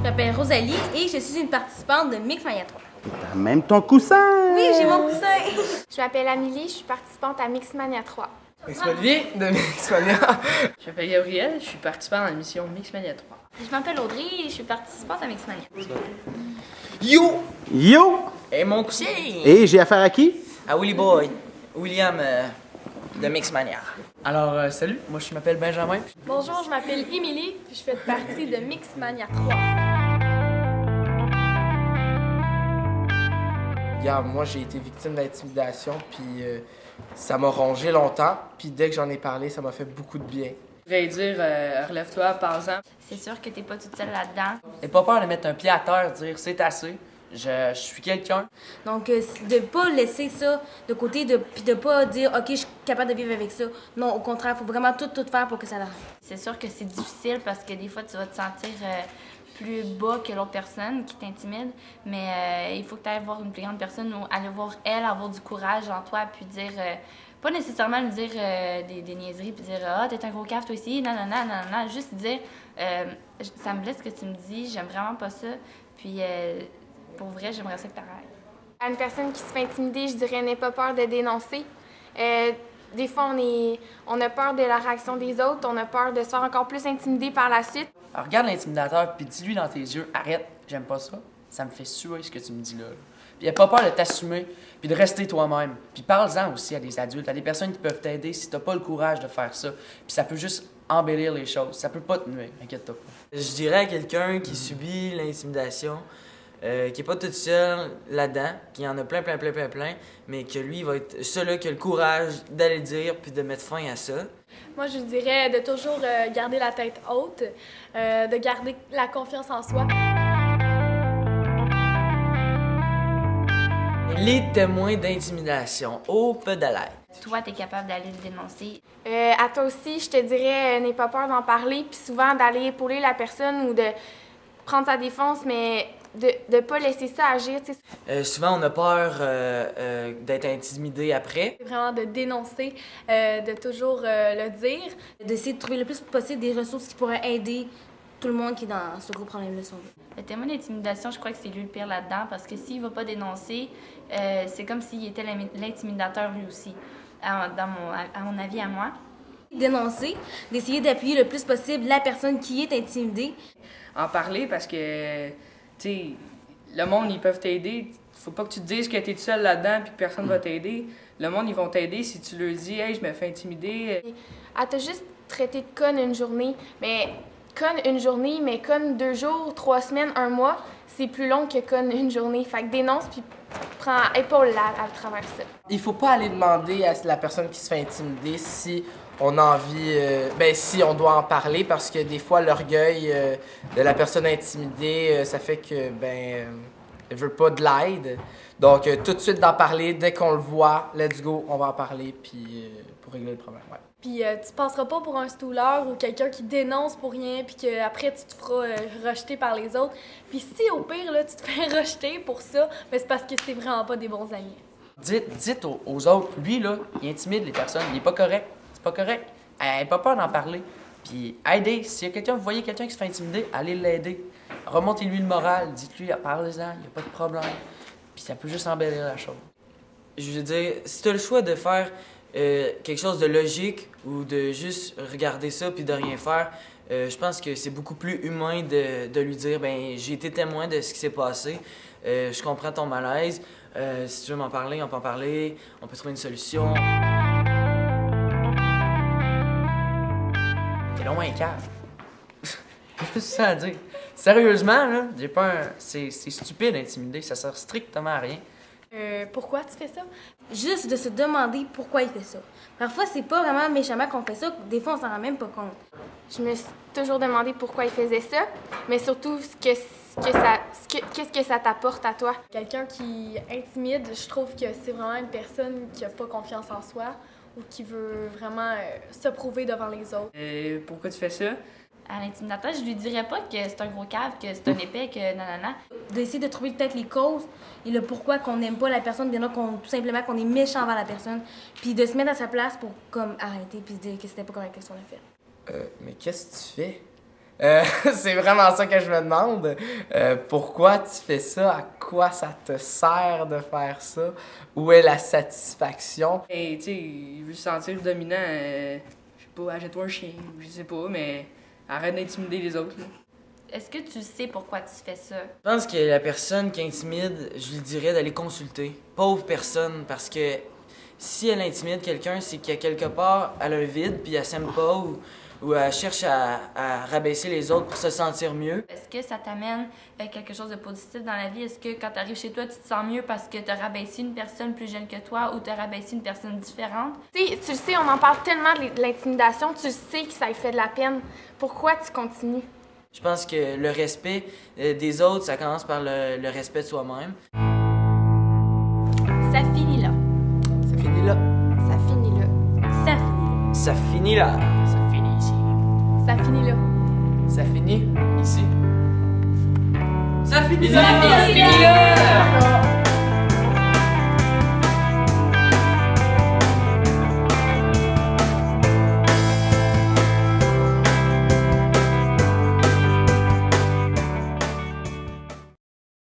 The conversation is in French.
m'appelle Rosalie et je suis une participante de Mixmania 3. T'as même ton coussin! Oui, j'ai mon coussin! Je m'appelle Amélie, je suis participante à Mixmania 3. Je suis Olivier de Mixmania. Je m'appelle Gabriel, je suis participant à l'émission Mixmania 3. Je m'appelle Audrey et je suis participante à Mixmania. Yo! Yo! Et mon coussin! Et j'ai affaire à qui? À Willy Boy. William de Mixmania. Alors, salut, moi je m'appelle Benjamin. Bonjour, je m'appelle Émilie, puis je fais partie de Mixmania 3. Regarde, moi j'ai été victime d'intimidation, puis ça m'a rongé longtemps, puis dès que j'en ai parlé, ça m'a fait beaucoup de bien. Je voudrais dire, relève-toi, parle-en. C'est sûr que t'es pas toute seule là-dedans. N'aie pas peur de mettre un pied à terre, dire c'est assez, je suis quelqu'un. Donc, de pas laisser ça de côté, puis de pas dire « OK, je suis capable de vivre avec ça ». Non, au contraire, il faut vraiment tout faire pour que ça l'arrête. C'est sûr que c'est difficile parce que des fois, tu vas te sentir plus bas que l'autre personne qui t'intimide, mais il faut que tu ailles voir une plus grande personne ou aller voir elle, avoir du courage en toi, puis dire... pas nécessairement lui dire des niaiseries, puis dire « Ah, t'es un gros cave toi aussi, non, non, non, non, non ». Juste dire « Ça me blesse ce que tu me dis, j'aime vraiment pas ça, puis pour vrai, j'aimerais ça que t'arrêtes ». À une personne qui se fait intimider, je dirais n'aie pas peur de dénoncer. Des fois, on a peur de la réaction des autres, on a peur de se faire encore plus intimider par la suite. Alors, regarde l'intimidateur, puis dis-lui dans tes yeux, arrête, j'aime pas ça me fait suer ce que tu me dis là. Puis n'aie pas peur de t'assumer, puis de rester toi-même. Puis parle-en aussi à des adultes, à des personnes qui peuvent t'aider si t'as pas le courage de faire ça. Puis ça peut juste embellir les choses, ça peut pas te nuire, inquiète-toi pas. Je dirais à quelqu'un qui subit l'intimidation, qui est pas tout seul là-dedans, qui en a plein, mais que lui, il va être celui qui a le courage d'aller le dire puis de mettre fin à ça. Moi, je dirais de toujours garder la tête haute, de garder la confiance en soi. Les témoins d'intimidation, au pédalage. Toi, t'es capable d'aller le dénoncer. À toi aussi, je te dirais, n'aie pas peur d'en parler, puis souvent d'aller épauler la personne ou de prendre sa défense, mais de ne pas laisser ça agir. Souvent, on a peur d'être intimidé après. C'est vraiment de dénoncer, de toujours le dire. D'essayer de trouver le plus possible des ressources qui pourraient aider tout le monde qui est dans ce gros problème-là. Le témoin d'intimidation, je crois que c'est lui le pire là-dedans, parce que s'il ne va pas dénoncer, c'est comme s'il était l'intimidateur lui aussi, à mon avis, à moi. Dénoncer, d'essayer d'appuyer le plus possible la personne qui est intimidée. En parler parce que, tu sais, le monde, ils peuvent t'aider. Faut pas que tu te dises que t'es tout seul là-dedans puis que personne va t'aider. Le monde, ils vont t'aider si tu leur dis « Hey, je me fais intimider ». Elle t'a juste traité de conne une journée, mais conne 2 jours, 3 semaines, 1 mois, c'est plus long que conne une journée. Fait que dénonce puis prends épaule-la à travers ça. Il faut pas aller demander à la personne qui se fait intimider si on a envie, si on doit en parler, parce que des fois l'orgueil de la personne intimidée, ça fait que elle veut pas de l'aide. Donc tout de suite d'en parler, dès qu'on le voit, let's go, on va en parler puis pour régler le problème. Ouais. Puis tu passeras pas pour un stouleur ou quelqu'un qui dénonce pour rien, puis qu'après tu te feras rejeter par les autres. Puis si au pire là, tu te fais rejeter pour ça, mais c'est parce que c'est vraiment pas des bons amis. Dites aux autres, lui là, il intimide les personnes, il est pas correct. C'est pas correct. N'ayez pas peur d'en parler. Puis aidez. S'il y a quelqu'un, vous voyez quelqu'un qui se fait intimider, allez l'aider. Remontez-lui le moral, dites-lui, parlez-en, il n'y a pas de problème. Puis ça peut juste embellir la chose. Je veux dire, si tu as le choix de faire quelque chose de logique ou de juste regarder ça puis de rien faire, je pense que c'est beaucoup plus humain de lui dire j'ai été témoin de ce qui s'est passé, je comprends ton malaise, si tu veux m'en parler, on peut en parler, on peut trouver une solution. T'es loin cave. J'ai juste ça à dire. Sérieusement, là, c'est stupide d'intimider, ça sert strictement à rien. Pourquoi tu fais ça? Juste de se demander pourquoi il fait ça. Parfois, c'est pas vraiment méchamment qu'on fait ça, des fois, on s'en rend même pas compte. Je me suis toujours demandé pourquoi il faisait ça, mais surtout qu'est-ce que ça t'apporte à toi. Quelqu'un qui intimide, je trouve que c'est vraiment une personne qui a pas confiance en soi ou qui veut vraiment se prouver devant les autres. Pourquoi tu fais ça? À l'intimidateur, je lui dirais pas que c'est un gros cave, que c'est un épais, que nanana. D'essayer de trouver peut-être les causes et le pourquoi qu'on n'aime pas la personne, bien là, tout simplement qu'on est méchant envers la personne, puis de se mettre à sa place pour comme arrêter puis se dire que c'était pas correct ce qu'on a fait. Mais qu'est-ce que tu fais? C'est vraiment ça que je me demande. Pourquoi tu fais ça? À quoi ça te sert de faire ça? Où est la satisfaction? Et tu sais, il veut se sentir dominant. Je sais pas, achète-toi un chien, je sais pas, mais arrête d'intimider les autres. Là. Est-ce que tu sais pourquoi tu fais ça? Je pense que la personne qui intimide, je lui dirais d'aller consulter. Pauvre personne, parce que si elle intimide quelqu'un, c'est qu'à quelque part, elle a un vide, puis elle s'aime pas, ou elle cherche à rabaisser les autres pour se sentir mieux. Est-ce que ça t'amène quelque chose de positif dans la vie? Est-ce que quand tu arrives chez toi, tu te sens mieux parce que tu as rabaissé une personne plus jeune que toi ou tu as rabaissé une personne différente? Tu sais, tu le sais, on en parle tellement de l'intimidation, tu sais que ça lui fait de la peine. Pourquoi tu continues? Je pense que le respect des autres, ça commence par le respect de soi-même. Ça finit là. Ça finit là. Ça finit là. Ça finit là. Ça finit là. Ça finit ici. Ça finit là. Ça finit Ici. Ça finit Ça finit là!